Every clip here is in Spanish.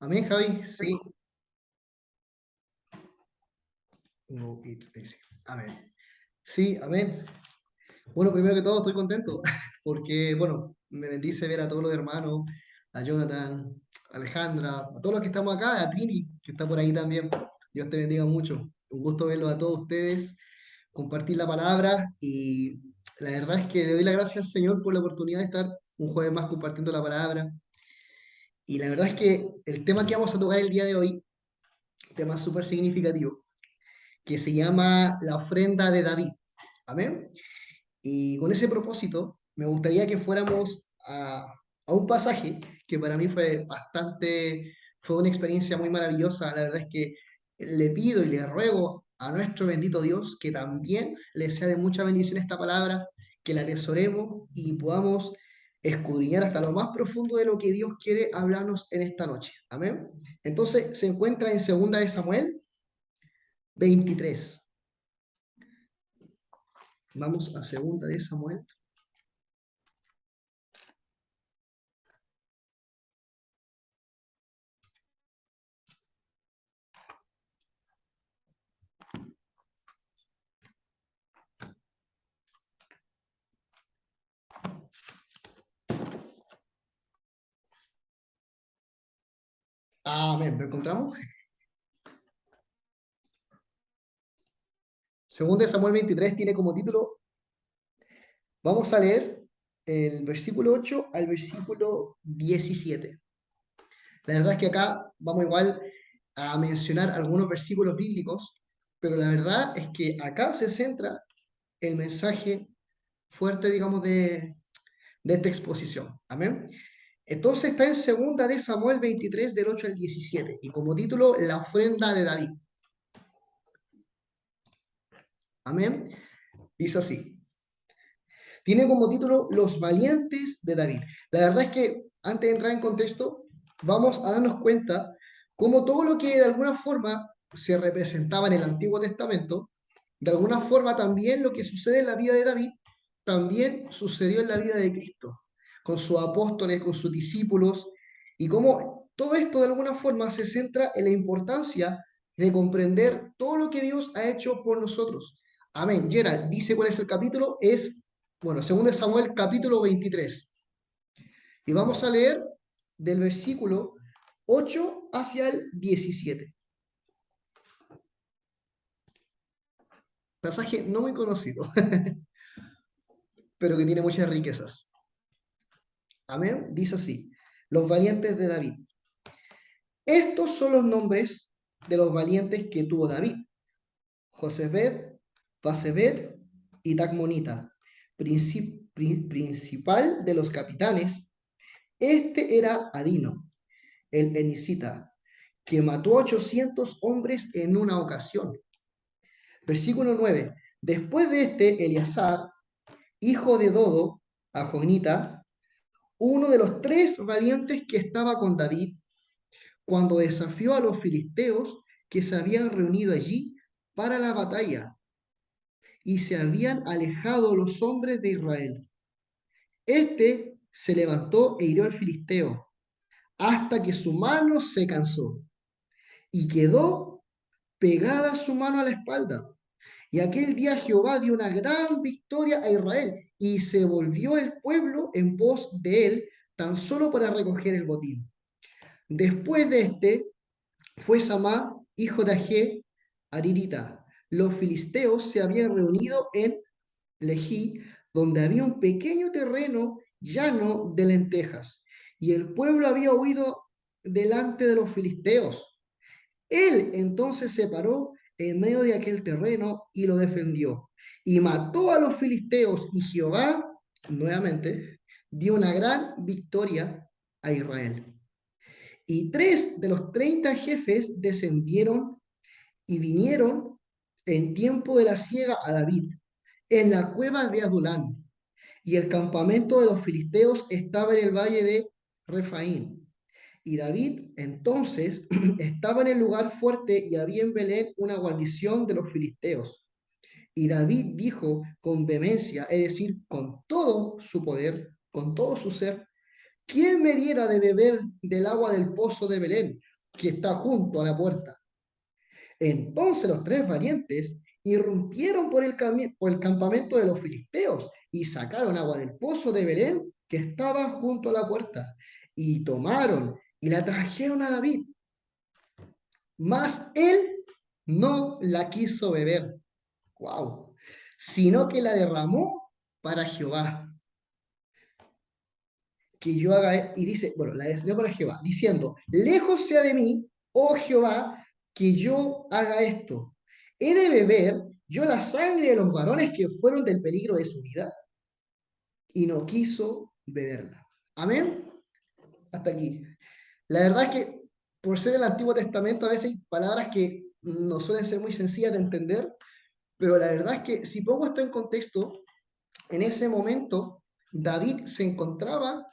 Amén, Javi. Sí. No, dice. Amén. Sí, amén. Bueno, primero que todo estoy contento porque, bueno, me bendice ver a todos los hermanos, a Jonathan, a Alejandra, a todos los que estamos acá, a Trini, que está por ahí también. Dios te bendiga mucho. Un gusto verlos a todos ustedes, compartir la palabra y la verdad es que le doy las gracias al Señor por la oportunidad de estar un jueves más compartiendo la palabra. Y la verdad es que el tema que vamos a tocar el día de hoy, tema súper significativo, que se llama La ofrenda de David. Amén. Y con ese propósito, me gustaría que fuéramos a un pasaje que para mí fue una experiencia muy maravillosa. La verdad es que le pido y le ruego a nuestro bendito Dios que también le sea de mucha bendición esta palabra, que la atesoremos y podamos escudriñar hasta lo más profundo de lo que Dios quiere hablarnos en esta noche. Amén. Entonces, se encuentra en 2 de Samuel 23. Vamos a 2 de Samuel. Amén. ¿Lo encontramos? 2 de Samuel 23 tiene como título, vamos a leer el versículo 8 al versículo 17. La verdad es que acá vamos igual a mencionar algunos versículos bíblicos, pero la verdad es que acá se centra el mensaje fuerte, digamos, de esta exposición. Amén. Entonces está en 2 de Samuel 23 del 8 al 17 y como título, la ofrenda de David. Amén. Dice así. Tiene como título Los valientes de David. La verdad es que antes de entrar en contexto, vamos a darnos cuenta cómo todo lo que de alguna forma se representaba en el Antiguo Testamento, de alguna forma también lo que sucede en la vida de David, también sucedió en la vida de Cristo, con sus apóstoles, con sus discípulos, y cómo todo esto de alguna forma se centra en la importancia de comprender todo lo que Dios ha hecho por nosotros. Amén. Gerald, dice cuál es el capítulo, es, bueno, 2 de Samuel capítulo 23. Y vamos a leer del versículo 8 hacia el 17. Pasaje no muy conocido, pero que tiene muchas riquezas. Amén. Dice así, los valientes de David. Estos son los nombres de los valientes que tuvo David. Josebed, Basebed y Tacmonita, principal de los capitanes. Este era Adino, el Enicita, que mató a 800 hombres en una ocasión. Versículo 9. Después de este, Eleazar, hijo de Dodo, a Jonita, uno de los 3 valientes que estaba con David, cuando desafió a los filisteos que se habían reunido allí para la batalla, y se habían alejado los hombres de Israel. Este se levantó e hirió al filisteo, hasta que su mano se cansó, y quedó pegada su mano a la espalda. Y aquel día Jehová dio una gran victoria a Israel, y se volvió el pueblo en pos de él, tan solo para recoger el botín. Después de este fue Samá, hijo de Agé, Aririta. Los filisteos se habían reunido en Lejí, donde había un pequeño terreno llano de lentejas, y el pueblo había huido delante de los filisteos. Él entonces se paró en medio de aquel terreno y lo defendió, y mató a los filisteos, y Jehová, nuevamente, dio una gran victoria a Israel. Y 3 de los 30 jefes descendieron y vinieron en tiempo de la siega a David, en la cueva de Adulán, y el campamento de los filisteos estaba en el valle de Refaín. Y David entonces estaba en el lugar fuerte y había en Belén una guarnición de los filisteos. Y David dijo con vehemencia, es decir, con todo su poder, con todo su ser, ¿quién me diera de beber del agua del pozo de Belén? que está junto a la puerta. Entonces los tres valientes irrumpieron por el campamento de los filisteos y sacaron agua del pozo de Belén que estaba junto a la puerta, y tomaron y la trajeron a David, mas él no la quiso beber. ¡Wow! Sino que la derramó para Jehová. Que yo haga, y dice, bueno, la destinó para Jehová, diciendo, lejos sea de mí, oh Jehová, que yo haga esto. ¿He de beber yo la sangre de los varones que fueron del peligro de su vida? Y no quiso beberla. Amén. Hasta aquí. La verdad es que por ser el Antiguo Testamento a veces hay palabras que no suelen ser muy sencillas de entender, pero la verdad es que si pongo esto en contexto, en ese momento David se encontraba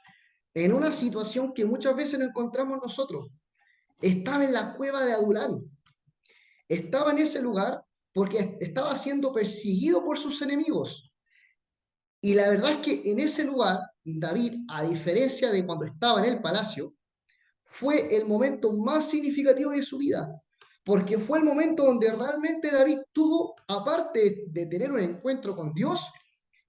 en una situación que muchas veces no encontramos nosotros. Estaba en la cueva de Adulán. Estaba en ese lugar porque estaba siendo perseguido por sus enemigos. Y la verdad es que en ese lugar, David, a diferencia de cuando estaba en el palacio, fue el momento más significativo de su vida, porque fue el momento donde realmente David tuvo, aparte de tener un encuentro con Dios,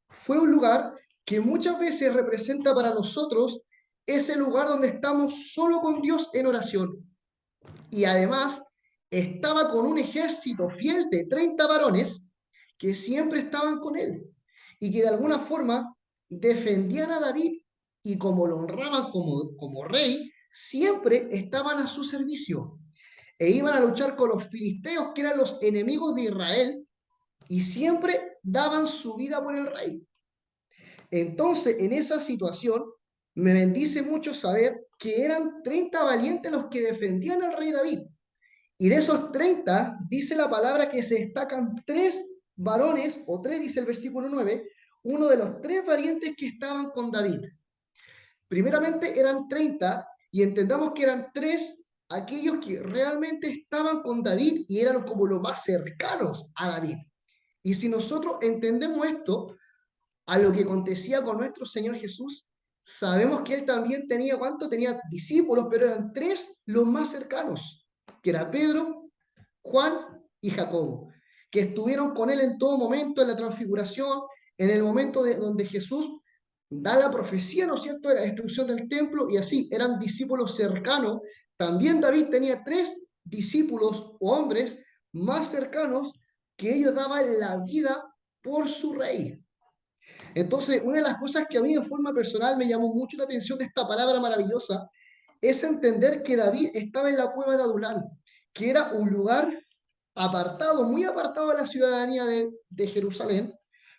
fue un lugar que muchas veces representa para nosotros ese lugar donde estamos solo con Dios en oración. Y además estaba con un ejército fiel de 30 varones que siempre estaban con él y que de alguna forma defendían a David y como lo honraban como rey, siempre estaban a su servicio e iban a luchar con los filisteos, que eran los enemigos de Israel, y siempre daban su vida por el rey. Entonces, en esa situación, me bendice mucho saber que eran 30 valientes los que defendían al rey David. Y de esos 30 dice la palabra que se destacan tres varones, o tres, dice el versículo 9, uno de los tres valientes que estaban con David. Primeramente eran 30 y entendamos que eran tres aquellos que realmente estaban con David y eran como los más cercanos a David. Y si nosotros entendemos esto, a lo que acontecía con nuestro Señor Jesús, sabemos que él también tenía, ¿cuánto? Tenía discípulos, pero eran tres los más cercanos, que era Pedro, Juan y Jacobo, que estuvieron con él en todo momento, en la transfiguración, en el momento donde Jesús da la profecía, ¿no es cierto?, de la destrucción del templo, y así eran discípulos cercanos. También David tenía tres discípulos o hombres más cercanos que ellos daban la vida por su rey. Entonces, una de las cosas que a mí en forma personal me llamó mucho la atención de esta palabra maravillosa es entender que David estaba en la cueva de Adulán, que era un lugar apartado, muy apartado de la ciudadanía de Jerusalén,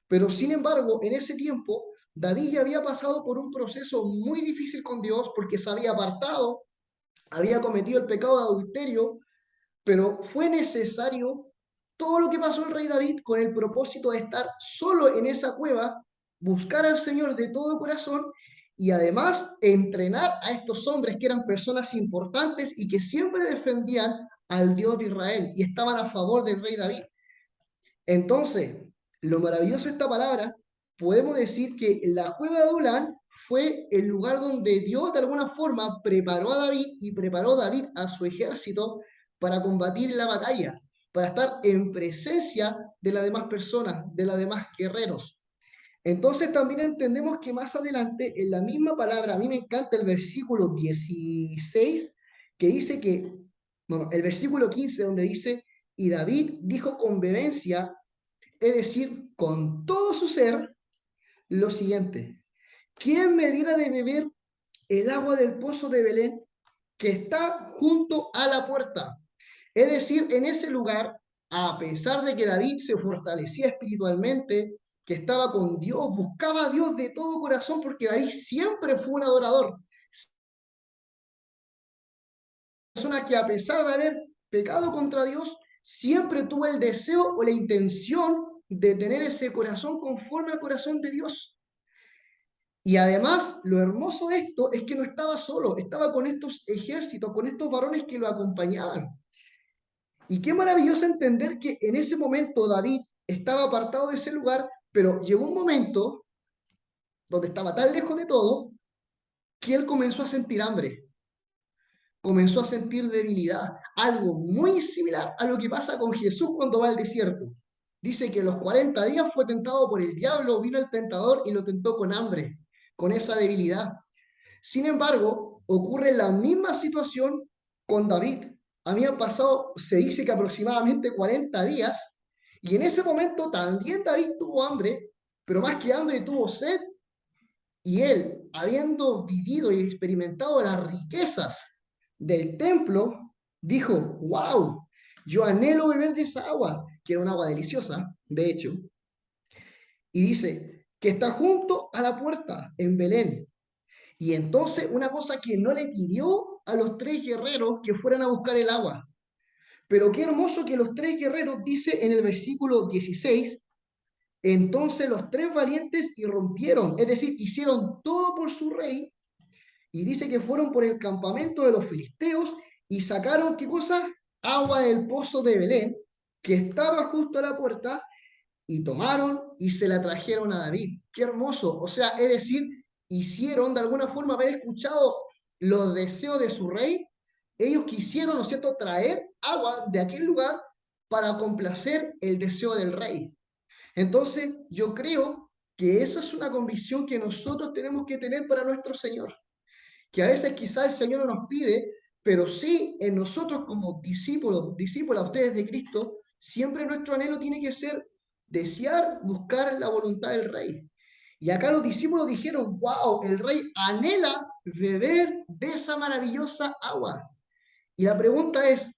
pero sin embargo, en ese tiempo, David ya había pasado por un proceso muy difícil con Dios porque se había apartado, había cometido el pecado de adulterio, pero fue necesario todo lo que pasó el rey David con el propósito de estar solo en esa cueva, buscar al Señor de todo corazón y además entrenar a estos hombres que eran personas importantes y que siempre defendían al Dios de Israel y estaban a favor del rey David. Entonces, lo maravilloso de esta palabra, podemos decir que la cueva de Adulán fue el lugar donde Dios de alguna forma preparó a David y preparó a David a su ejército para combatir la batalla, para estar en presencia de las demás personas, de los demás guerreros. Entonces también entendemos que más adelante, en la misma palabra, a mí me encanta el versículo 16, que dice que, bueno, el versículo 15, donde dice, y David dijo con vehemencia, es decir, con todo su ser, lo siguiente: ¿quién me diera de beber el agua del pozo de Belén que está junto a la puerta? Es decir, en ese lugar, a pesar de que David se fortalecía espiritualmente, que estaba con Dios, buscaba a Dios de todo corazón, porque David siempre fue un adorador. Persona que a pesar de haber pecado contra Dios, siempre tuvo el deseo o la intención de tener ese corazón conforme al corazón de Dios. Y además, lo hermoso de esto es que no estaba solo, estaba con estos ejércitos, con estos varones que lo acompañaban. Y qué maravilloso entender que en ese momento David estaba apartado de ese lugar, pero llegó un momento donde estaba tan lejos de todo que él comenzó a sentir hambre. comenzó a sentir debilidad, algo muy similar a lo que pasa con Jesús cuando va al desierto. Dice que los 40 días fue tentado por el diablo, vino el tentador y lo tentó con hambre, con esa debilidad. Sin embargo, ocurre la misma situación con David. Habían pasado, se dice que aproximadamente 40 días, y en ese momento también David tuvo hambre, pero más que hambre tuvo sed, y él, habiendo vivido y experimentado las riquezas del templo, dijo, wow, yo anhelo beber de esa agua, que era un agua deliciosa, de hecho, y dice que está junto a la puerta en Belén. Y entonces una cosa que no le pidió a los tres guerreros que fueran a buscar el agua. Pero qué hermoso que los tres guerreros, dice en el versículo 16, entonces los tres valientes irrumpieron, es decir, hicieron todo por su rey, y dice que fueron por el campamento de los filisteos y sacaron, ¿qué cosa? Agua del pozo de Belén, que estaba justo a la puerta, y tomaron y se la trajeron a David. Qué hermoso. O sea, es decir, hicieron de alguna forma haber escuchado los deseos de su rey. Ellos quisieron, ¿no es cierto?, traer agua de aquel lugar para complacer el deseo del rey. Entonces, yo creo que esa es una convicción que nosotros tenemos que tener para nuestro Señor, que a veces quizás el Señor no nos pide, pero sí en nosotros como discípulos, discípulas, ustedes de Cristo, siempre nuestro anhelo tiene que ser desear, buscar la voluntad del Rey. Y acá los discípulos dijeron, wow, el Rey anhela beber de esa maravillosa agua. Y la pregunta es,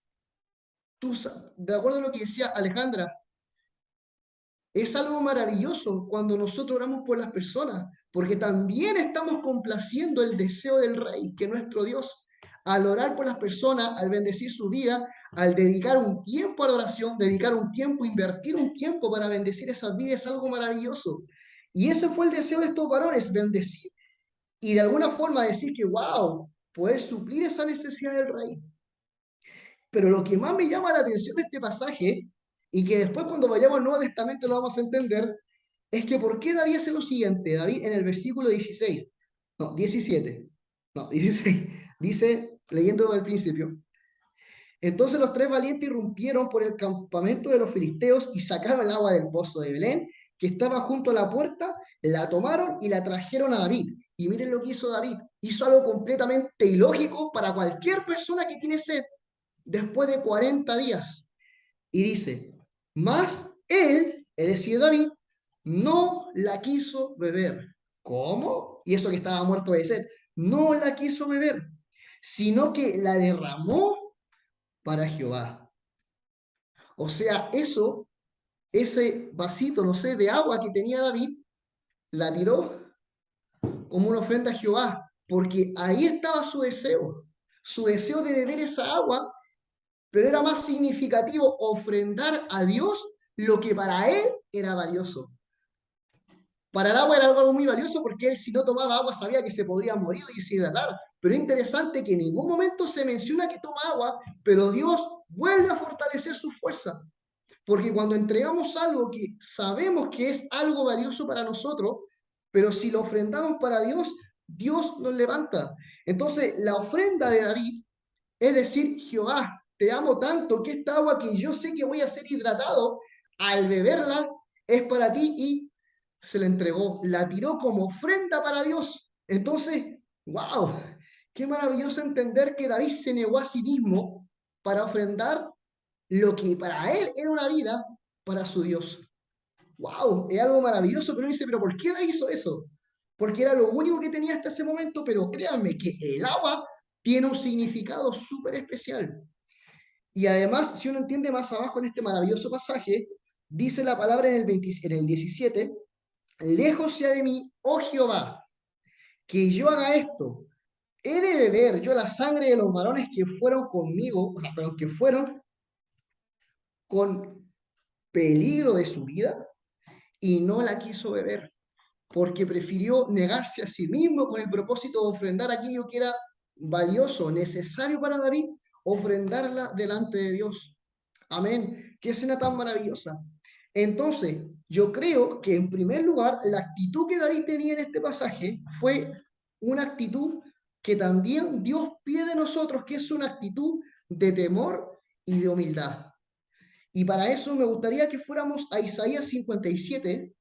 tú, de acuerdo a lo que decía Alejandra, es algo maravilloso cuando nosotros oramos por las personas, porque también estamos complaciendo el deseo del Rey, que es nuestro Dios. Al orar por las personas, al bendecir su vida, al dedicar un tiempo a la oración, dedicar un tiempo, invertir un tiempo para bendecir esas vidas es algo maravilloso. Y ese fue el deseo de estos varones, bendecir. Y de alguna forma decir que, wow, poder suplir esa necesidad del Rey. Pero lo que más me llama la atención de este pasaje, y que después cuando vayamos al Nuevo Testamento lo vamos a entender, es que ¿por qué David hace lo siguiente? David en el versículo 16, no, 17, no, 16, dice, leyendo al principio, entonces los tres valientes irrumpieron por el campamento de los filisteos y sacaron el agua del pozo de Belén, que estaba junto a la puerta, la tomaron y la trajeron a David. Y miren lo que hizo David. Hizo algo completamente ilógico para cualquier persona que tiene sed después de 40 días. Y dice, mas él, es decir, David, no la quiso beber. ¿Cómo? Y eso que estaba muerto de sed. No la quiso beber, sino que la derramó para Jehová. O sea, eso, ese vasito, no sé, de agua que tenía David, la tiró como una ofrenda a Jehová, porque ahí estaba su deseo de beber esa agua, pero era más significativo ofrendar a Dios lo que para él era valioso. Para el agua era algo muy valioso porque él si no tomaba agua sabía que se podría morir y deshidratar. Pero es interesante que en ningún momento se menciona que toma agua, pero Dios vuelve a fortalecer su fuerza. Porque cuando entregamos algo que sabemos que es algo valioso para nosotros, pero si lo ofrendamos para Dios, Dios nos levanta. Entonces, la ofrenda de David es decir, Jehová, te amo tanto que esta agua que yo sé que voy a ser hidratado, al beberla, es para ti y se la entregó, la tiró como ofrenda para Dios. Entonces, wow, qué maravilloso entender que David se negó a sí mismo para ofrendar lo que para él era una vida para su Dios. Wow, es algo maravilloso, pero uno dice, pero ¿por qué David hizo eso? Porque era lo único que tenía hasta ese momento, pero créanme que el agua tiene un significado súper especial. Y además, si uno entiende más abajo en este maravilloso pasaje, dice la palabra en el, 20 en el 17, lejos sea de mí, oh Jehová, que yo haga esto. He de beber yo la sangre de los varones que fueron conmigo, o sea, perdón, que fueron con peligro de su vida, y no la quiso beber, porque prefirió negarse a sí mismo con el propósito de ofrendar aquello que era valioso, necesario para David, ofrendarla delante de Dios. Amén. Qué escena tan maravillosa. Entonces, yo creo que en primer lugar, la actitud que David tenía en este pasaje fue una actitud que también Dios pide de nosotros, que es una actitud de temor y de humildad. Y para eso me gustaría que fuéramos a Isaías 57,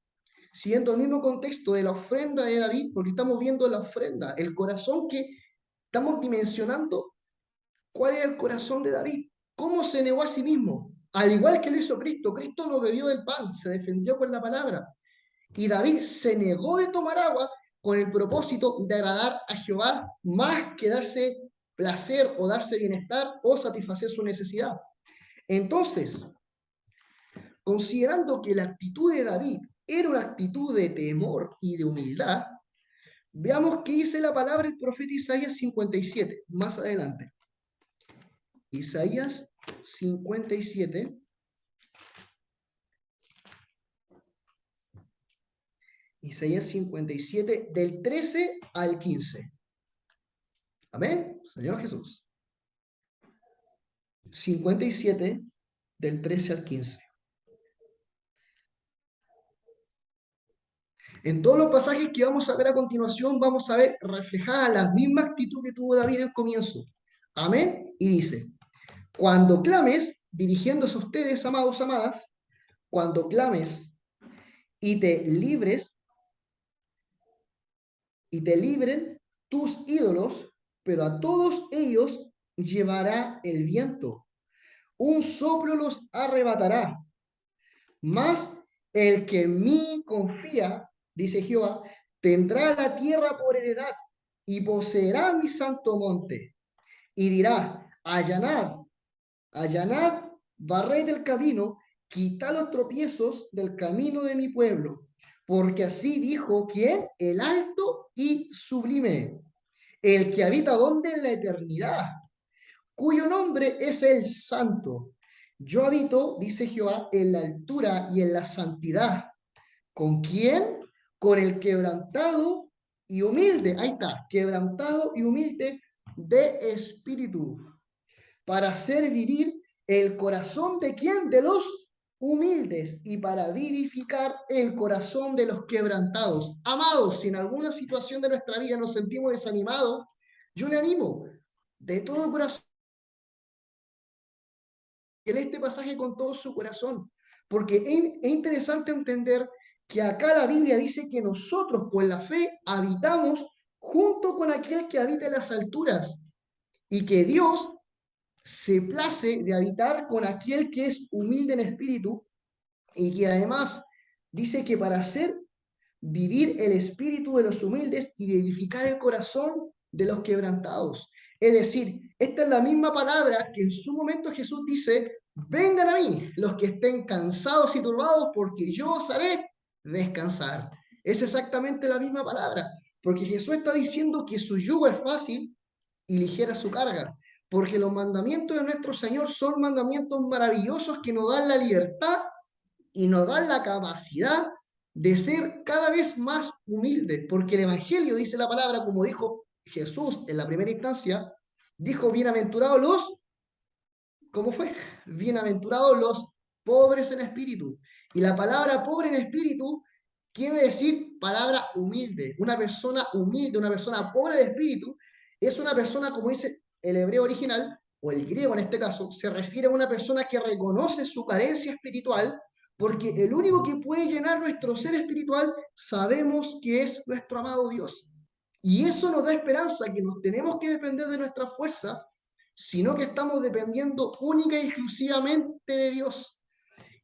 siguiendo el mismo contexto de la ofrenda de David, porque estamos viendo la ofrenda, el corazón que estamos dimensionando, cuál era el corazón de David, cómo se negó a sí mismo, al igual que lo hizo Cristo. Cristo no bebió del pan, se defendió con la palabra. Y David se negó de tomar agua con el propósito de agradar a Jehová más que darse placer o darse bienestar o satisfacer su necesidad. Entonces, considerando que la actitud de David era una actitud de temor y de humildad, veamos qué dice la palabra del profeta Isaías 57, más adelante. Isaías 57, Isaías 57, del 13 al 15. Amén, Señor Jesús. 57, del 13 al 15. En todos los pasajes que vamos a ver a continuación, vamos a ver reflejada la misma actitud que tuvo David en el comienzo. Amén. Y dice, cuando clames, dirigiéndose a ustedes, amados, amadas, cuando clames y te libres y te libren tus ídolos, pero a todos ellos llevará el viento. Un soplo los arrebatará. Mas el que en mí confía, dice Jehová, tendrá la tierra por heredad y poseerá mi santo monte. Y dirá, allanad, allanad, barred el camino, quitad los tropiezos del camino de mi pueblo. Porque así dijo, ¿quién? El alto y sublime, el que habita donde en la eternidad, cuyo nombre es el Santo. Yo habito, dice Jehová, en la altura y en la santidad. ¿Con quién? Con el quebrantado y humilde. Ahí está, quebrantado y humilde de espíritu. Para hacer vivir el corazón de quién? De los humildes y para vivificar el corazón de los quebrantados. Amados, si en alguna situación de nuestra vida nos sentimos desanimados, yo le animo de todo corazón en este pasaje con todo su corazón, porque es interesante entender que acá la Biblia dice que nosotros por la fe habitamos junto con aquel que habita en las alturas y que Dios se place de habitar con aquel que es humilde en espíritu y que además dice que para hacer vivir el espíritu de los humildes y vivificar el corazón de los quebrantados. Es decir, esta es la misma palabra que en su momento Jesús dice, vengan a mí los que estén cansados y turbados, porque yo os haré descansar. Es exactamente la misma palabra, porque Jesús está diciendo que su yugo es fácil y ligera su carga, porque los mandamientos de nuestro Señor son mandamientos maravillosos que nos dan la libertad y nos dan la capacidad de ser cada vez más humildes, porque el Evangelio dice la palabra, como dijo Jesús en la primera instancia, dijo, bienaventurados los, ¿cómo fue? Bienaventurados los pobres en espíritu. Y la palabra pobre en espíritu quiere decir palabra humilde. Una persona humilde, una persona pobre de espíritu, es una persona, como dice el hebreo original, o el griego en este caso, se refiere a una persona que reconoce su carencia espiritual, porque el único que puede llenar nuestro ser espiritual sabemos que es nuestro amado Dios. Y eso nos da esperanza, que nos tenemos que depender de nuestra fuerza, sino que estamos dependiendo única y exclusivamente de Dios.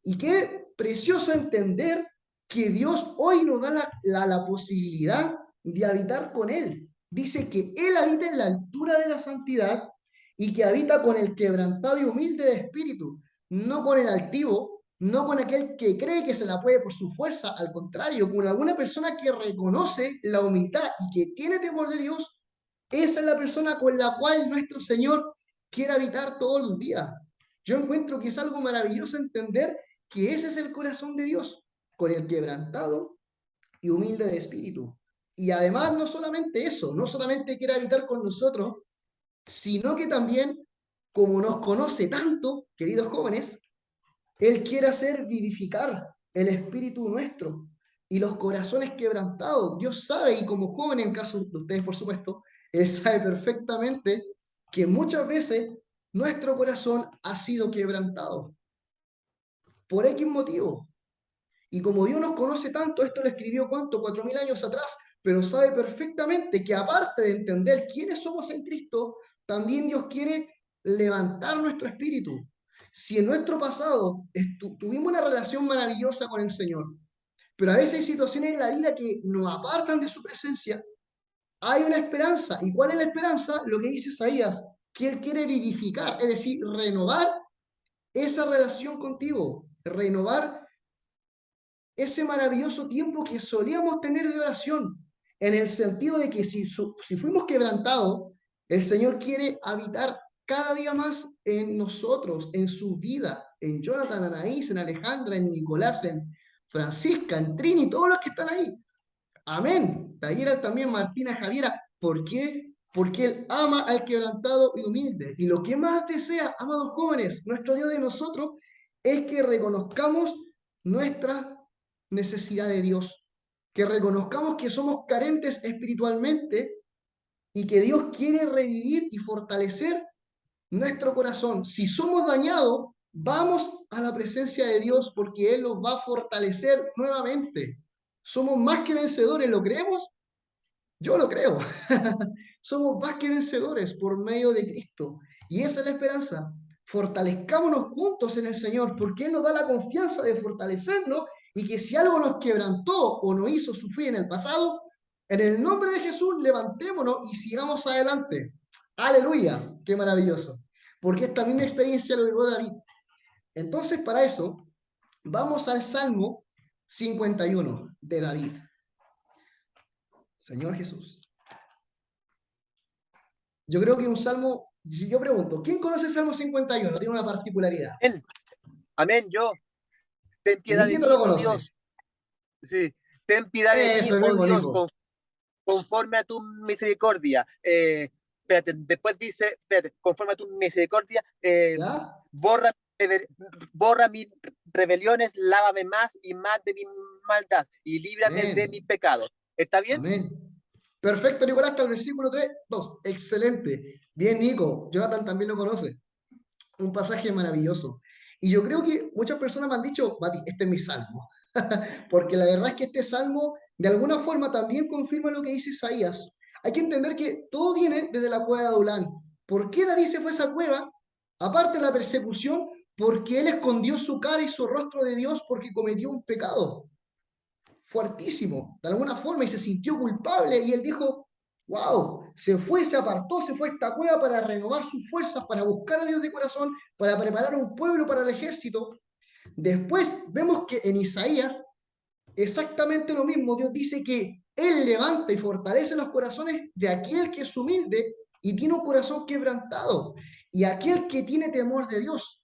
Y qué precioso entender que Dios hoy nos da la posibilidad de habitar con Él. Dice que Él habita en la altura de la santidad y que habita con el quebrantado y humilde de espíritu, no con el altivo, no con aquel que cree que se la puede por su fuerza, al contrario, con alguna persona que reconoce la humildad y que tiene temor de Dios. Esa es la persona con la cual nuestro Señor quiere habitar todos los días. Yo encuentro que es algo maravilloso entender que ese es el corazón de Dios, con el quebrantado y humilde de espíritu. Y además no solamente eso, no solamente quiere habitar con nosotros, sino que también, como nos conoce tanto, queridos jóvenes, Él quiere hacer vivificar el espíritu nuestro y los corazones quebrantados. Dios sabe, y como joven, en caso de ustedes, por supuesto, Él sabe perfectamente que muchas veces nuestro corazón ha sido quebrantado por X motivo. Y como Dios nos conoce tanto, esto lo escribió ¿cuánto? 4000 años atrás, pero sabe perfectamente que aparte de entender quiénes somos en Cristo, también Dios quiere levantar nuestro espíritu. Si en nuestro pasado tuvimos una relación maravillosa con el Señor, pero a veces hay situaciones en la vida que nos apartan de su presencia, hay una esperanza. ¿Y cuál es la esperanza? Lo que dice Isaías, que Él quiere vivificar, es decir, renovar esa relación contigo, renovar ese maravilloso tiempo que solíamos tener de oración, en el sentido de que si fuimos quebrantados, el Señor quiere habitar cada día más en nosotros, en su vida, en Jonathan, Anaís, en Alejandra, en Nicolás, en Francisca, en Trini, todos los que están ahí. Amén. Tayera también, Martina, Javiera. ¿Por qué? Porque Él ama al quebrantado y humilde. Y lo que más desea, amados jóvenes, nuestro Dios de nosotros, es que reconozcamos nuestra necesidad de Dios. Que reconozcamos que somos carentes espiritualmente y que Dios quiere revivir y fortalecer nuestro corazón. Si somos dañados, vamos a la presencia de Dios porque Él nos va a fortalecer nuevamente. Somos más que vencedores, ¿lo creemos? Yo lo creo. Somos más que vencedores por medio de Cristo. Y esa es la esperanza. Fortalezcámonos juntos en el Señor, porque Él nos da la confianza de fortalecernos y que si algo nos quebrantó o nos hizo sufrir en el pasado, en el nombre de Jesús levantémonos y sigamos adelante. Aleluya, qué maravilloso. Porque esta misma experiencia lo vivió David. Entonces, para eso, vamos al Salmo 51 de David. Señor Jesús. Yo creo que un salmo, si yo pregunto, ¿quién conoce el Salmo 51? Tiene una particularidad. Amén, amén, yo. Ten piedad de Niquito mí, lo oh conoce. Dios. Sí, ten piedad de mí, Eso oh mismo, Dios, Nico. conforme a tu misericordia. Espérate, después dice, espérate, conforme a tu misericordia, ¿Ya? borra, borra mis rebeliones, lávame más y más de mi maldad y líbrame de mis Amén. pecados. ¿Está bien? Amén. Perfecto, Nicolás, hasta el versículo 3, 2. Excelente. Bien, Nico. Jonathan también lo conoce. Un pasaje maravilloso. Y yo creo que muchas personas me han dicho, Mati, este es mi salmo. Porque la verdad es que este salmo, de alguna forma, también confirma lo que dice Isaías. Hay que entender que todo viene desde la cueva de Adulán. ¿Por qué David se fue a esa cueva? Aparte de la persecución, porque él escondió su cara y su rostro de Dios porque cometió un pecado fuertísimo, de alguna forma, y se sintió culpable, y él dijo, wow, se fue, se apartó, se fue a esta cueva para renovar sus fuerzas, para buscar a Dios de corazón, para preparar un pueblo para el ejército. Después vemos que en Isaías exactamente lo mismo, Dios dice que Él levanta y fortalece los corazones de aquel que es humilde y tiene un corazón quebrantado, y aquel que tiene temor de Dios.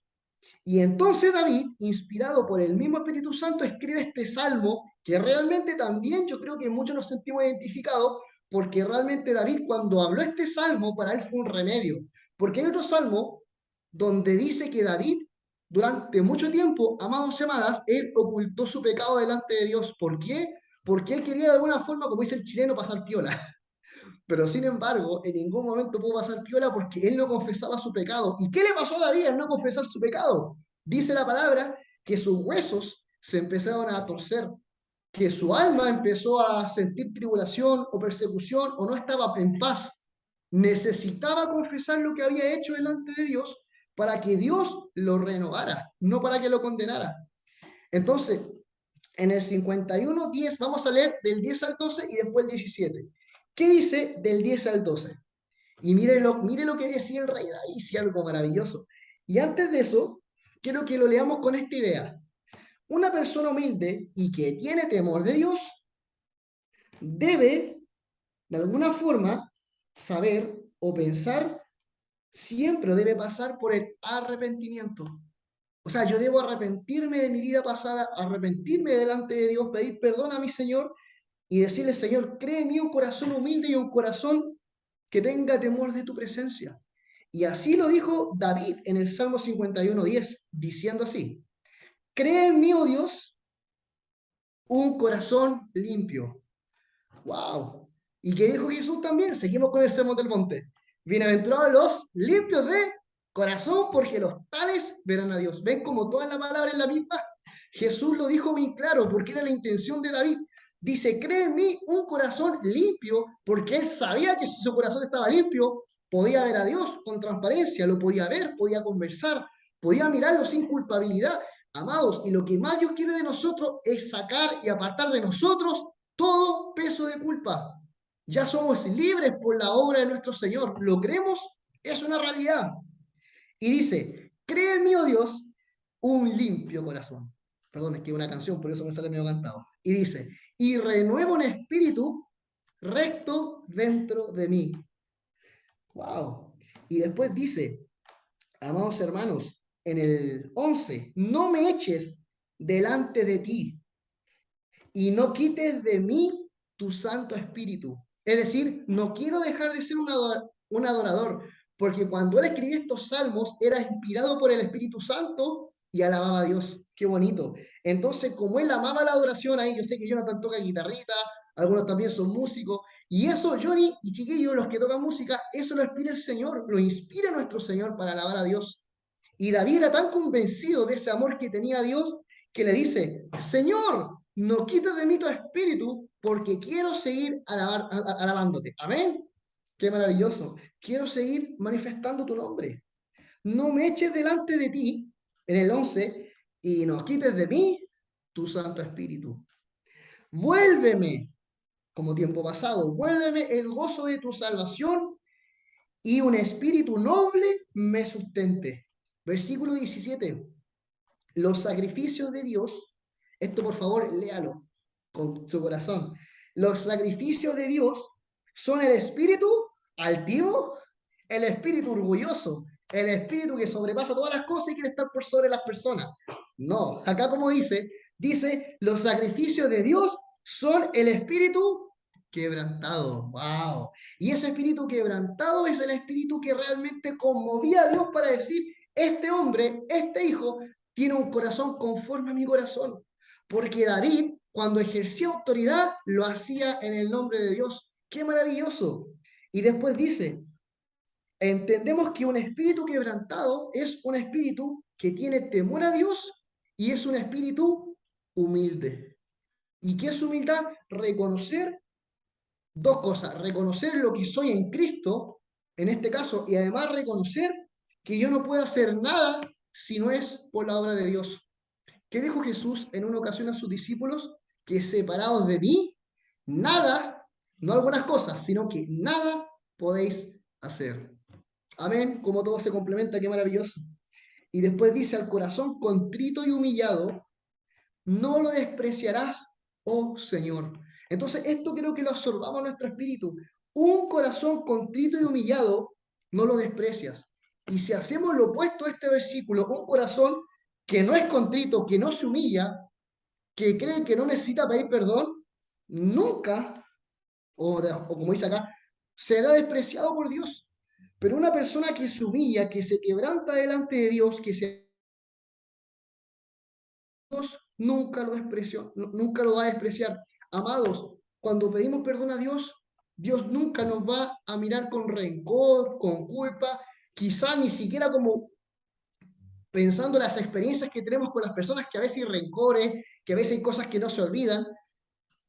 Y entonces David, inspirado por el mismo Espíritu Santo, escribe este salmo que realmente también yo creo que muchos nos sentimos identificados porque realmente David cuando habló este salmo para él fue un remedio. Porque hay otro salmo donde dice que David durante mucho tiempo, amados y amadas, él ocultó su pecado delante de Dios. ¿Por qué? Porque él quería de alguna forma, como dice el chileno, pasar piola. Pero sin embargo, en ningún momento pudo pasar piola porque él no confesaba su pecado. ¿Y qué le pasó a David al no confesar su pecado? Dice la palabra que sus huesos se empezaron a torcer, que su alma empezó a sentir tribulación o persecución o no estaba en paz. Necesitaba confesar lo que había hecho delante de Dios para que Dios lo renovara, no para que lo condenara. Entonces, en el 51:10 vamos a leer del 10 al 12 y después el 17. ¿Qué dice del 10 al 12? Y mire lo que decía el rey David, dice algo maravilloso. Y antes de eso, quiero que lo leamos con esta idea. Una persona humilde y que tiene temor de Dios debe, de alguna forma, saber o pensar, siempre debe pasar por el arrepentimiento. O sea, yo debo arrepentirme de mi vida pasada, arrepentirme delante de Dios, pedir perdón a mi Señor y decirle, Señor, cree en mí un corazón humilde y un corazón que tenga temor de tu presencia. Y así lo dijo David en el Salmo 51:10, diciendo así, cree en mí, oh Dios, un corazón limpio. ¡Wow! ¿Y qué dijo Jesús también? Seguimos con el sermón del monte. Bienaventurados los limpios de corazón, porque los tales verán a Dios. ¿Ven como toda la palabra es la misma? Jesús lo dijo muy claro, porque era la intención de David. Dice, cree en mí un corazón limpio, porque él sabía que si su corazón estaba limpio, podía ver a Dios con transparencia, lo podía ver, podía conversar, podía mirarlo sin culpabilidad. Amados, y lo que más Dios quiere de nosotros es sacar y apartar de nosotros todo peso de culpa. Ya somos libres por la obra de nuestro Señor. ¿Lo creemos? Es una realidad. Y dice, cree en mí, oh Dios, un limpio corazón. Perdón, es que es una canción, por eso me sale medio cantado. Y dice, y renueva un espíritu recto dentro de mí. Wow. Y después dice, amados hermanos, en el 11, no me eches delante de ti y no quites de mí tu Santo Espíritu. Es decir, no quiero dejar de ser un adorador, porque cuando él escribió estos salmos era inspirado por el Espíritu Santo y alababa a Dios. Qué bonito. Entonces, como él amaba la adoración ahí, yo sé que Jonathan toca guitarrita, algunos también son músicos, y eso, Johnny y chiquillos, los que tocan música, eso lo inspira el Señor, lo inspira nuestro Señor para alabar a Dios. Y David era tan convencido de ese amor que tenía a Dios que le dice, Señor, no quites de mí tu espíritu porque quiero seguir alabándote. Amén. Qué maravilloso. Quiero seguir manifestando tu nombre. No me eches delante de ti, en el 11, y no quites de mí tu Santo Espíritu. Vuélveme, como tiempo pasado, vuélveme el gozo de tu salvación y un espíritu noble me sustente. Versículo 17. Los sacrificios de Dios, esto por favor léalo con su corazón. Los sacrificios de Dios son el espíritu altivo, el espíritu orgulloso, el espíritu que sobrepasa todas las cosas y quiere estar por sobre las personas. No, acá como dice, los sacrificios de Dios son el espíritu quebrantado. Wow. Y ese espíritu quebrantado es el espíritu que realmente conmovía a Dios para decir, este hombre, este hijo, tiene un corazón conforme a mi corazón. Porque David, cuando ejercía autoridad, lo hacía en el nombre de Dios. ¡Qué maravilloso! Y después dice, entendemos que un espíritu quebrantado es un espíritu que tiene temor a Dios y es un espíritu humilde. ¿Y qué es humildad? Reconocer dos cosas. Reconocer lo que soy en Cristo, en este caso, y además reconocer que yo no puedo hacer nada si no es por la obra de Dios. ¿Qué dijo Jesús en una ocasión a sus discípulos? Que separados de mí, nada, no algunas cosas, sino que nada podéis hacer. Amén, como todo se complementa, qué maravilloso. Y después dice, al corazón contrito y humillado, no lo despreciarás, oh Señor. Entonces, esto creo que lo absorbamos en nuestro espíritu. Un corazón contrito y humillado, no lo desprecias. Y si hacemos lo opuesto a este versículo, un corazón que no es contrito, que no se humilla, que cree que no necesita pedir perdón, nunca, o como dice acá, será despreciado por Dios. Pero una persona que se humilla, que se quebranta delante de Dios, que se nunca lo despreció, nunca lo va a despreciar. Amados, cuando pedimos perdón a Dios, Dios nunca nos va a mirar con rencor, con culpa, quizá ni siquiera como pensando las experiencias que tenemos con las personas, que a veces hay rencores, que a veces hay cosas que no se olvidan.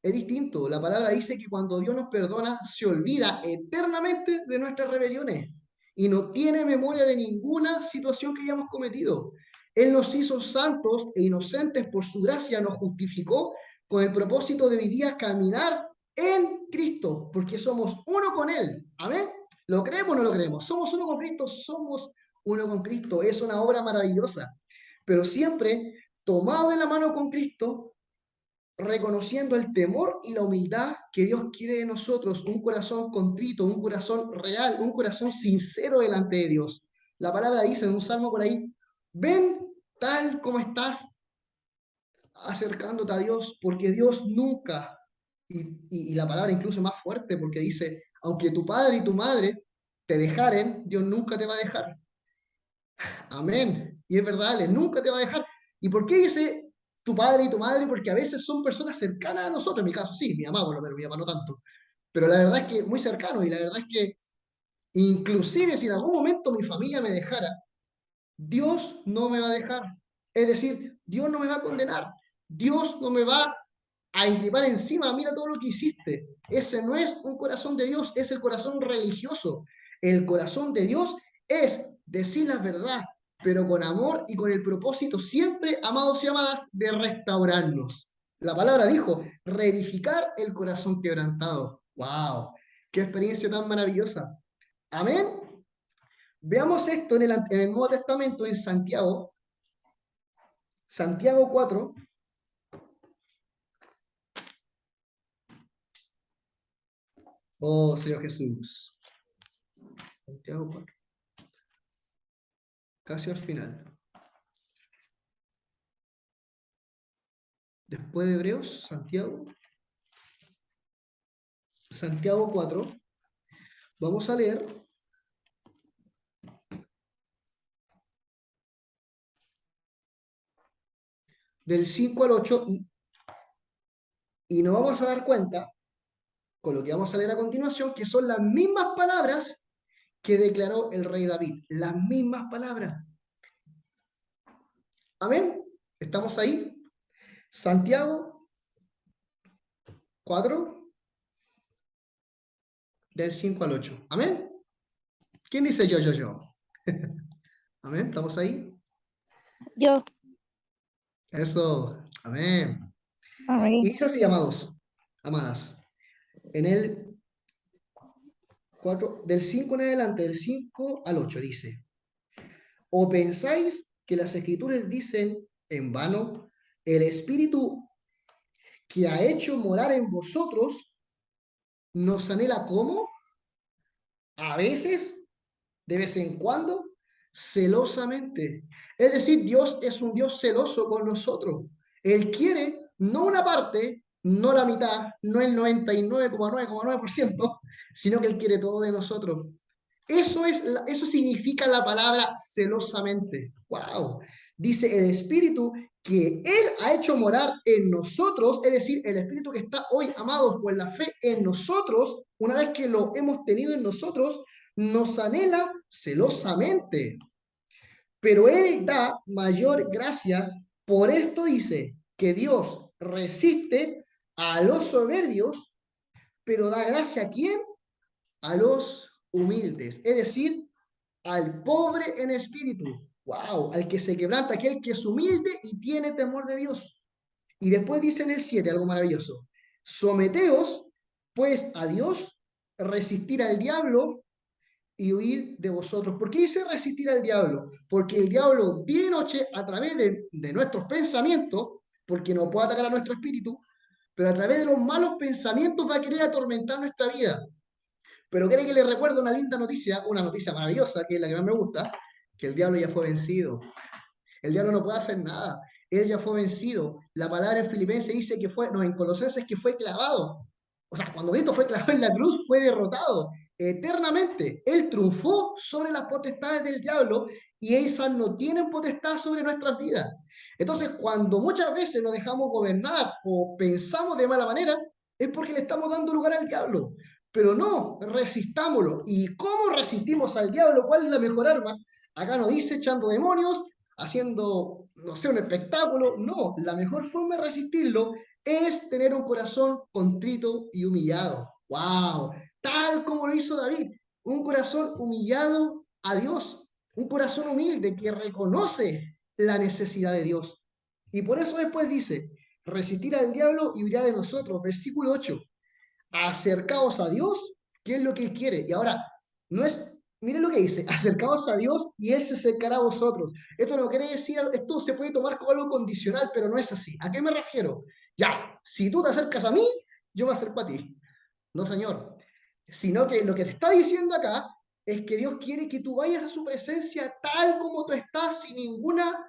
Es distinto. La palabra dice que cuando Dios nos perdona, se olvida eternamente de nuestras rebeliones y no tiene memoria de ninguna situación que hayamos cometido. Él nos hizo santos e inocentes por su gracia, nos justificó con el propósito de vivir a caminar en Cristo, porque somos uno con Él. Amén. ¿Lo creemos o no lo creemos? Somos uno con Cristo, somos uno con Cristo. Es una obra maravillosa, pero siempre tomado de la mano con Cristo, reconociendo el temor y la humildad que Dios quiere de nosotros, un corazón contrito, un corazón real, un corazón sincero delante de Dios. La palabra dice en un salmo por ahí, ven tal como estás acercándote a Dios, porque Dios nunca, y la palabra incluso más fuerte, porque dice, aunque tu padre y tu madre te dejaren, Dios nunca te va a dejar. Amén. Y es verdad, Él nunca te va a dejar. ¿Y por qué dice tu padre y tu madre? Porque a veces son personas cercanas a nosotros. En mi caso, sí, mi mamá, bueno, pero mi papá no tanto. pero la verdad es que muy cercano, y la verdad es que inclusive si en algún momento mi familia me dejara, Dios no me va a dejar. Es decir, Dios no me va a condenar. Dios no me va a inclinar encima. Mira todo lo que hiciste. Ese no es un corazón de Dios, es el corazón religioso. El corazón de Dios es decir la verdad, pero con amor y con el propósito siempre, amados y amadas, de restaurarnos. La palabra dijo, reedificar el corazón quebrantado. ¡Wow! ¡Qué experiencia tan maravillosa! Amén. Veamos esto en el Nuevo Testamento, en Santiago, Santiago 4. Oh, Señor Jesús. Santiago 4. Casi al final. Después de Hebreos, Santiago. Santiago 4. Vamos a leer del 5 al 8 y nos vamos a dar cuenta, con lo que vamos a leer a continuación, que son las mismas palabras que declaró el rey David. Las mismas palabras. Amén. ¿Estamos ahí? Santiago 4, del 5 al 8. Amén. ¿Quién dice yo? Amén. ¿Estamos ahí? Yo. Eso. Amén. Y Amén. dice así, amados, amadas. En el 4, del 5 en adelante, del 5 al 8 dice, ¿o pensáis que las escrituras dicen en vano, el Espíritu que ha hecho morar en vosotros nos anhela como? A veces, de vez en cuando, celosamente. Es decir, Dios es un Dios celoso con nosotros. Él quiere no una parte, no la mitad, no el 99,9,9%, sino que Él quiere todo de nosotros. Eso significa la palabra celosamente. ¡Wow! Dice el Espíritu que Él ha hecho morar en nosotros, es decir, el Espíritu que está hoy, amados, por la fe en nosotros, una vez que lo hemos tenido en nosotros, nos anhela celosamente. Pero Él da mayor gracia. Por esto dice que Dios resiste a los soberbios, pero da gracia ¿a quién? A los humildes. Es decir, al pobre en espíritu. Wow, al que se quebranta, aquel que es humilde y tiene temor de Dios. Y después dice en el 7 algo maravilloso. Someteos, pues, a Dios, resistir al diablo y huir de vosotros. ¿Por qué dice resistir al diablo? Porque el diablo día y noche, a través de nuestros pensamientos, porque no puede atacar a nuestro espíritu, pero a través de los malos pensamientos va a querer atormentar nuestra vida. Pero quiere que les recuerde una linda noticia, una noticia maravillosa, que es la que más me gusta, que el diablo ya fue vencido. El diablo no puede hacer nada. Él ya fue vencido. La palabra en Filipenses dice que fue, no, en Colosenses que fue clavado. O sea, cuando Cristo fue clavado en la cruz, fue derrotado eternamente. Él triunfó sobre las potestades del diablo y esas no tienen potestad sobre nuestras vidas. Entonces, cuando muchas veces nos dejamos gobernar o pensamos de mala manera, es porque le estamos dando lugar al diablo. Pero no, resistámoslo. ¿Y cómo resistimos al diablo? ¿Cuál es la mejor arma? Acá nos dice echando demonios, haciendo, no sé, un espectáculo. No, la mejor forma de resistirlo es tener un corazón contrito y humillado. ¡Wow! Tal como lo hizo David, un corazón humillado a Dios, un corazón humilde que reconoce la necesidad de Dios. Y por eso después dice, resistir al diablo y huirá de nosotros. Versículo 8, acercaos a Dios, ¿qué es lo que Él quiere? Y ahora, no es, miren lo que dice, acercaos a Dios y Él se acercará a vosotros. Esto no quiere decir, esto se puede tomar como algo condicional, pero no es así. ¿A qué me refiero? Ya, si tú te acercas a mí, yo me acerco a ti. No, Señor. Sino que lo que te está diciendo acá es que Dios quiere que tú vayas a su presencia tal como tú estás, sin ninguna...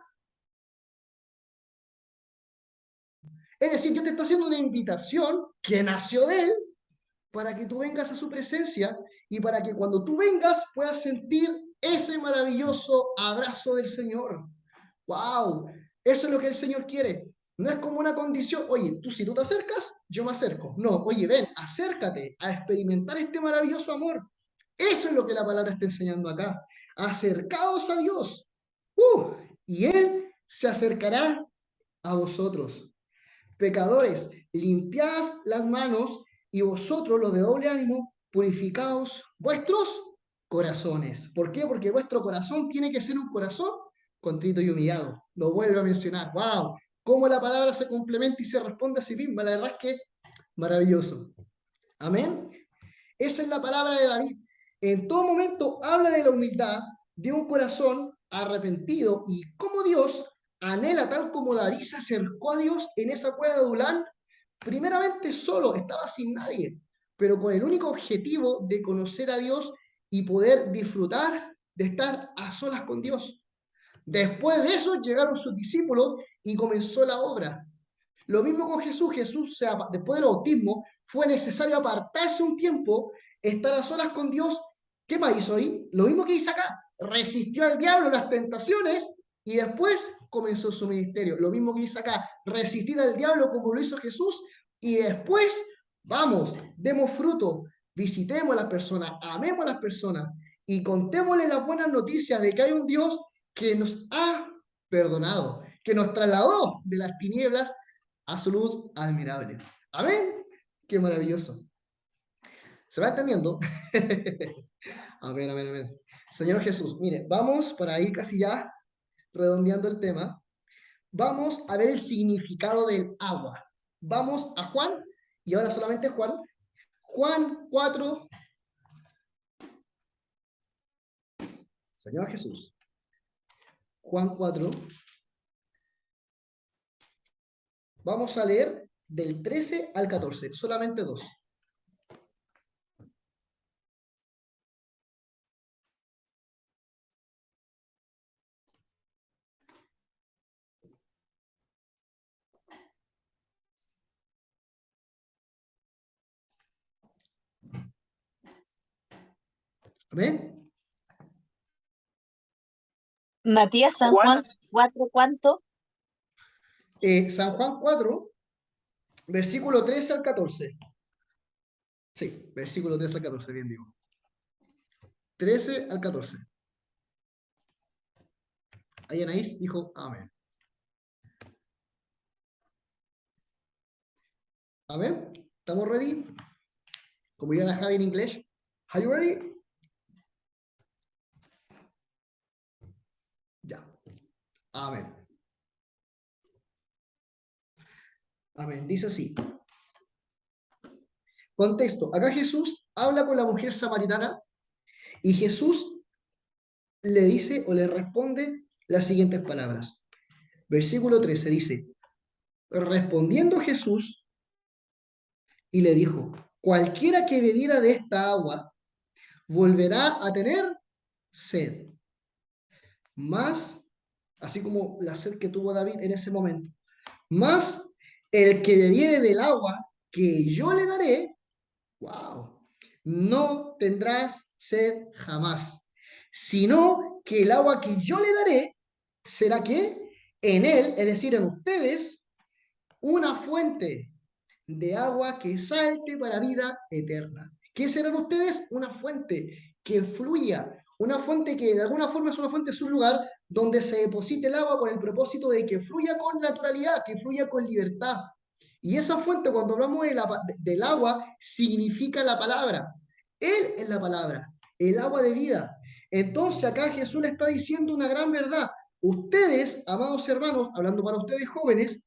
Es decir, Dios te está haciendo una invitación que nació de Él para que tú vengas a su presencia y para que cuando tú vengas puedas sentir ese maravilloso abrazo del Señor. ¡Wow! Eso es lo que el Señor quiere. No es como una condición, oye, si tú te acercas, yo me acerco. No, oye, ven, acércate a experimentar este maravilloso amor. Eso es lo que la palabra está enseñando acá. Acercaos a Dios. Uh, y Él se acercará a vosotros. Pecadores, limpiad las manos y vosotros, los de doble ánimo, purificaos vuestros corazones. ¿Por qué? Porque vuestro corazón tiene que ser un corazón contrito y humillado. Lo vuelvo a mencionar. ¡Wow! Cómo la palabra se complementa y se responde a sí misma. La verdad es que maravilloso. Amén. Esa es la palabra de David. En todo momento habla de la humildad de un corazón arrepentido y cómo Dios anhela, tal como David se acercó a Dios en esa cueva de Adulán, primeramente solo, estaba sin nadie, pero con el único objetivo de conocer a Dios y poder disfrutar de estar a solas con Dios. Después de eso llegaron sus discípulos y comenzó la obra. Lo mismo con Jesús. Jesús, después del bautismo, fue necesario apartarse un tiempo, estar a solas con Dios. ¿Qué más hizo ahí? Lo mismo que hizo acá. Resistió al diablo las tentaciones y después comenzó su ministerio. Lo mismo que hizo acá. Resistir al diablo como lo hizo Jesús y después, vamos, demos fruto, visitemos a las personas, amemos a las personas y contémosle las buenas noticias de que hay un Dios que nos ha perdonado, que nos trasladó de las tinieblas a su luz admirable. Amén. Qué maravilloso. ¿Se va entendiendo? Amén, amén, amén. Señor Jesús, mire, vamos para ir casi ya redondeando el tema. Vamos a ver el significado del agua. Vamos a Juan, y ahora solamente Juan. Juan 4. Señor Jesús. Juan 4. Vamos a leer del 13 al 14, solamente dos. Amén. Matías, San Juan, Juan 4, ¿cuánto? San Juan 4, versículo 13 al 14. Sí, versículo 13 al 14, bien digo. 13 al 14. Ahí Anaís dijo amén. Amén. ¿Estamos ready? Como diría la Javi en inglés. Are you ready? Ya. Amén. Amén. Dice así. Contexto. Acá Jesús habla con la mujer samaritana y Jesús le dice o le responde las siguientes palabras. Versículo 13 dice, respondiendo Jesús y le dijo, cualquiera que bebiera de esta agua volverá a tener sed. Más, así como la sed que tuvo David en ese momento, más el que bebiere del agua que yo le daré, wow, no tendrás sed jamás, sino que el agua que yo le daré será que en él, es decir, en ustedes, una fuente de agua que salte para vida eterna. ¿Qué serán ustedes? Una fuente que fluya, una fuente que de alguna forma es una fuente, es un lugar donde se deposite el agua con el propósito de que fluya con naturalidad, que fluya con libertad. Y esa fuente, cuando hablamos del agua, significa la palabra. Él es la palabra, el agua de vida. Entonces acá Jesús le está diciendo una gran verdad. Ustedes, amados hermanos, hablando para ustedes jóvenes,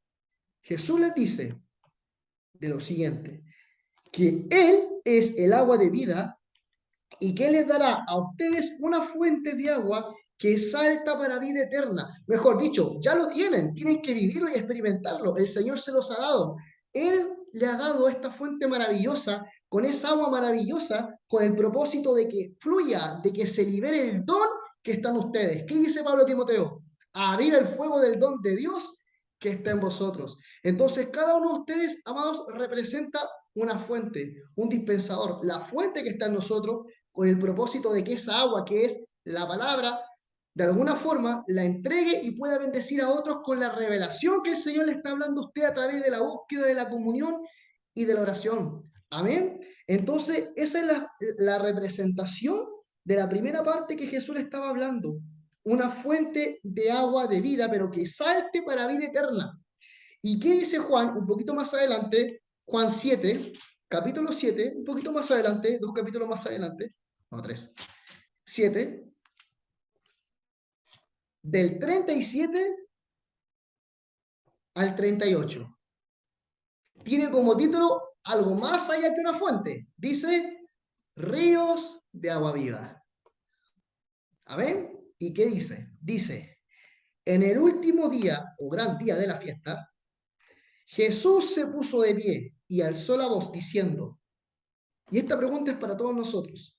Jesús les dice de lo siguiente, que Él es el agua de vida y que les dará a ustedes una fuente de agua que salta para vida eterna. Mejor dicho, ya lo tienen que vivirlo y experimentarlo. El Señor se los ha dado. Él le ha dado esta fuente maravillosa, con esa agua maravillosa, con el propósito de que fluya, de que se libere el don que está en ustedes. ¿Qué dice Pablo a Timoteo? Aviva el fuego del don de Dios que está en vosotros. Entonces, cada uno de ustedes, amados, representa una fuente, un dispensador, la fuente que está en nosotros, con el propósito de que esa agua, que es la palabra, de alguna forma la entregue y pueda bendecir a otros con la revelación que el Señor le está hablando a usted a través de la búsqueda de la comunión y de la oración. Amén. Entonces, esa es la representación de la primera parte que Jesús le estaba hablando. Una fuente de agua de vida, pero que salte para vida eterna. ¿Y qué dice Juan un poquito más adelante? Juan 7, capítulo 7, un poquito más adelante, 2 capítulos más adelante, no, 3, 7, del 37 al 38. Tiene como título algo más allá que una fuente. Dice, ríos de agua viva. ¿Amén? ¿Y qué dice? Dice, en el último día o gran día de la fiesta, Jesús se puso de pie y alzó la voz diciendo, y esta pregunta es para todos nosotros,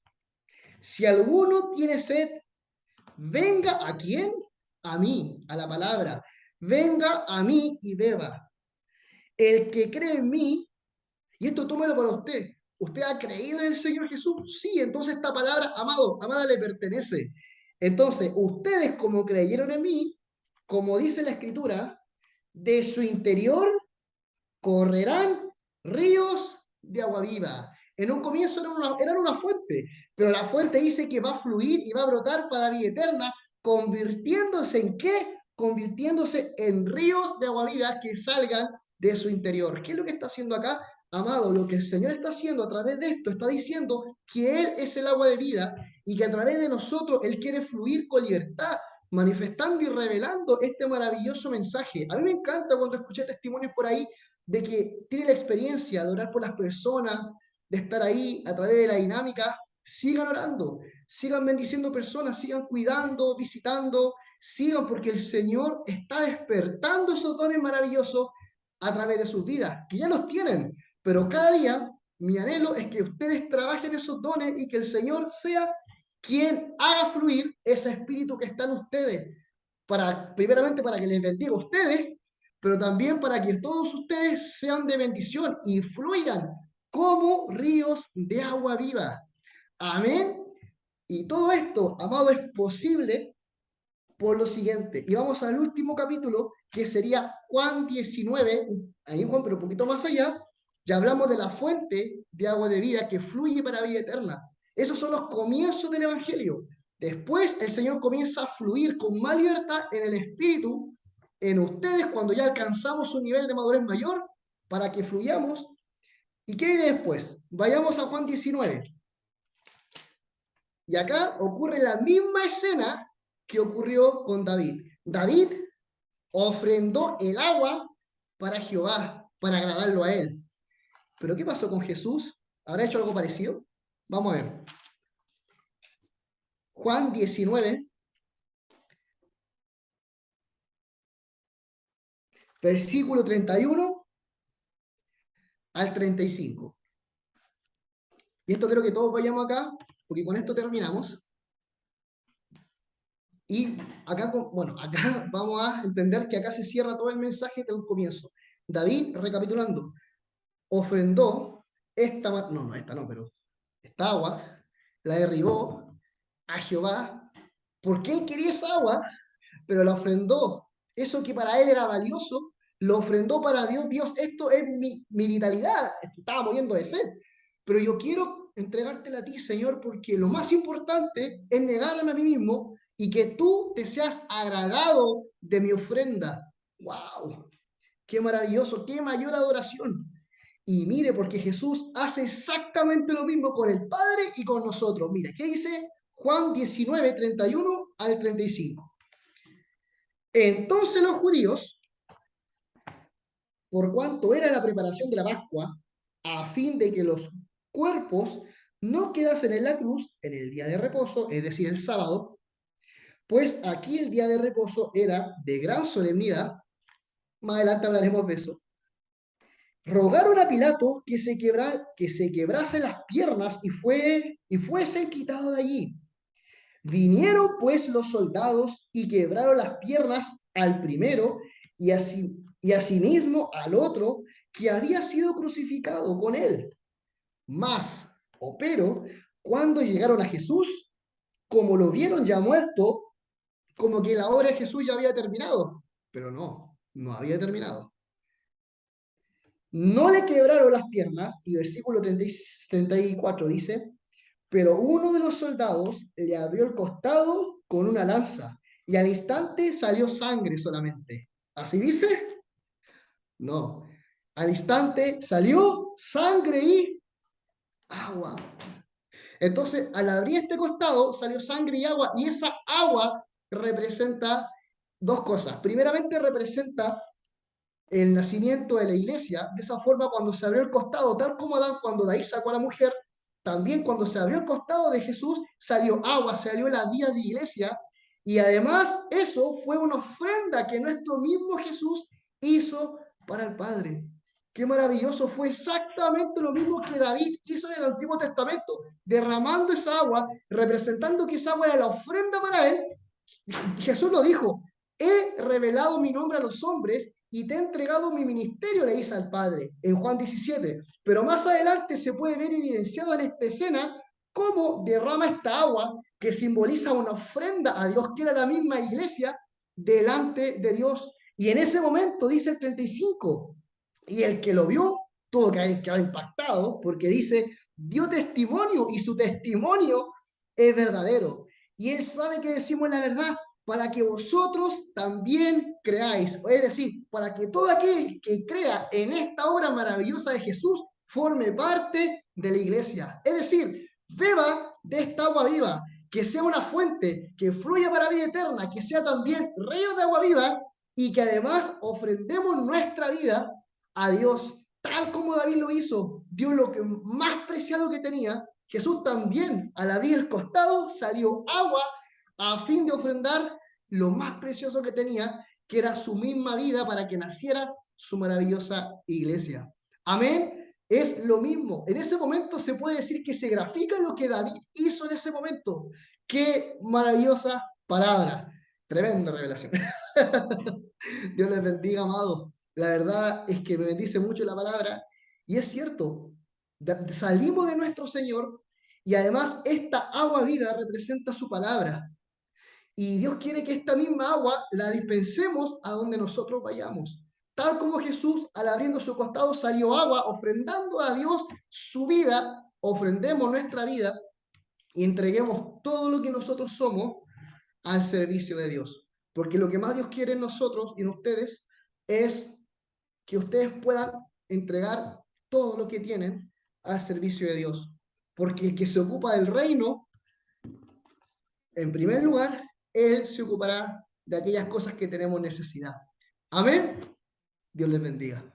si alguno tiene sed, venga ¿a quién? A mí, a la palabra, venga a mí y beba. El que cree en mí, y esto tómelo para usted, ¿usted ha creído en el Señor Jesús? Sí, entonces esta palabra, amado, amada, le pertenece. Entonces, ustedes como creyeron en mí, como dice la Escritura, de su interior correrán ríos de agua viva. En un comienzo eran una fuente, pero la fuente dice que va a fluir y va a brotar para la vida eterna, convirtiéndose ¿en qué? Convirtiéndose en ríos de agua viva que salgan de su interior. ¿Qué es lo que está haciendo acá? Amado, lo que el Señor está haciendo a través de esto, está diciendo que Él es el agua de vida y que a través de nosotros Él quiere fluir con libertad, manifestando y revelando este maravilloso mensaje. A mí me encanta cuando escuché testimonios por ahí de que tiene la experiencia de orar por las personas, de estar ahí a través de la dinámica. Sigan orando, sigan bendiciendo personas, sigan cuidando, visitando, sigan porque el Señor está despertando esos dones maravillosos a través de sus vidas, que ya los tienen, pero cada día mi anhelo es que ustedes trabajen esos dones y que el Señor sea quien haga fluir ese espíritu que está en ustedes, primeramente para que les bendiga a ustedes, pero también para que todos ustedes sean de bendición y fluyan como ríos de agua viva. Amén. Y todo esto, amado, es posible por lo siguiente. Y vamos al último capítulo, que sería Juan 19, ahí Juan, pero un poquito más allá, ya hablamos de la fuente de agua de vida que fluye para vida eterna. Esos son los comienzos del Evangelio. Después el Señor comienza a fluir con más libertad en el Espíritu, en ustedes, cuando ya alcanzamos un nivel de madurez mayor, para que fluyamos. ¿Y qué viene después? Vayamos a Juan 19. Y acá ocurre la misma escena que ocurrió con David. David ofrendó el agua para Jehová, para agradarlo a él. ¿Pero qué pasó con Jesús? ¿Habrá hecho algo parecido? Vamos a ver. Juan 19, versículo 31 al 35. Y esto quiero que todos vayamos acá, porque con esto terminamos. Y acá, bueno, acá vamos a entender que acá se cierra todo el mensaje del comienzo. David, recapitulando, ofrendó pero esta agua, la derribó a Jehová, porque él quería esa agua, pero la ofrendó. Eso que para él era valioso, lo ofrendó para Dios. Dios, esto es mi vitalidad, estaba muriendo de sed, pero yo quiero entregártela a ti, Señor, porque lo más importante es negarme a mí mismo y que tú te seas agradado de mi ofrenda. ¡Wow! ¡Qué maravilloso! ¡Qué mayor adoración! Y mire, porque Jesús hace exactamente lo mismo con el Padre y con nosotros. Mire, ¿qué dice Juan 19, 31 al 35? Entonces los judíos, por cuanto era la preparación de la Pascua, a fin de que los cuerpos no quedasen en la cruz en el día de reposo, es decir, el sábado, pues aquí el día de reposo era de gran solemnidad, más adelante hablaremos de eso, rogaron a Pilato que se quebrase las piernas y fuese quitado de allí. Vinieron pues los soldados y quebraron las piernas al primero y asimismo al otro que había sido crucificado con él. Pero, cuando llegaron a Jesús, como lo vieron ya muerto, como que la obra de Jesús ya había terminado, pero no, no había terminado. No le quebraron las piernas, y versículo 34 dice, pero uno de los soldados le abrió el costado con una lanza, y al instante salió sangre solamente. ¿Así dice? No. Al instante salió sangre y agua. Entonces, al abrir este costado, salió sangre y agua, y esa agua representa dos cosas. Primeramente, representa el nacimiento de la iglesia. De esa forma, cuando se abrió el costado, tal como Adán, cuando de ahí sacó a la mujer, también cuando se abrió el costado de Jesús, salió agua, salió la vida de iglesia, y además eso fue una ofrenda que nuestro mismo Jesús hizo para el Padre. Qué maravilloso, fue exactamente lo mismo que David hizo en el Antiguo Testamento, derramando esa agua, representando que esa agua era la ofrenda para él. Jesús lo dijo, he revelado mi nombre a los hombres y te he entregado mi ministerio, le dice al Padre, en Juan 17. Pero más adelante se puede ver evidenciado en esta escena cómo derrama esta agua que simboliza una ofrenda a Dios, que era la misma iglesia, delante de Dios. Y en ese momento, dice el 35, y el que lo vio tuvo que haber quedado impactado, porque dice, dio testimonio y su testimonio es verdadero. Y él sabe que decimos la verdad para que vosotros también creáis. Es decir, para que todo aquel que crea en esta obra maravillosa de Jesús forme parte de la iglesia. Es decir, beba de esta agua viva, que sea una fuente que fluya para vida eterna, que sea también río de agua viva y que además ofrendemos nuestra vida a Dios, tal como David lo hizo. Dio lo que más preciado que tenía. Jesús también, al abrir el costado, salió agua a fin de ofrendar lo más precioso que tenía, que era su misma vida para que naciera su maravillosa iglesia. Amén. Es lo mismo. En ese momento se puede decir que se grafica lo que David hizo en ese momento. Qué maravillosa palabra. Tremenda revelación. Dios les bendiga, amado. La verdad es que me bendice mucho la palabra. Y es cierto, salimos de nuestro Señor y además esta agua viva representa su palabra. Y Dios quiere que esta misma agua la dispensemos a donde nosotros vayamos. Tal como Jesús, al abriendo su costado, salió agua, ofrendando a Dios su vida, ofrendemos nuestra vida y entreguemos todo lo que nosotros somos al servicio de Dios. Porque lo que más Dios quiere en nosotros y en ustedes es que ustedes puedan entregar todo lo que tienen al servicio de Dios. Porque el que se ocupa del reino, en primer lugar, Él se ocupará de aquellas cosas que tenemos necesidad. Amén. Dios les bendiga.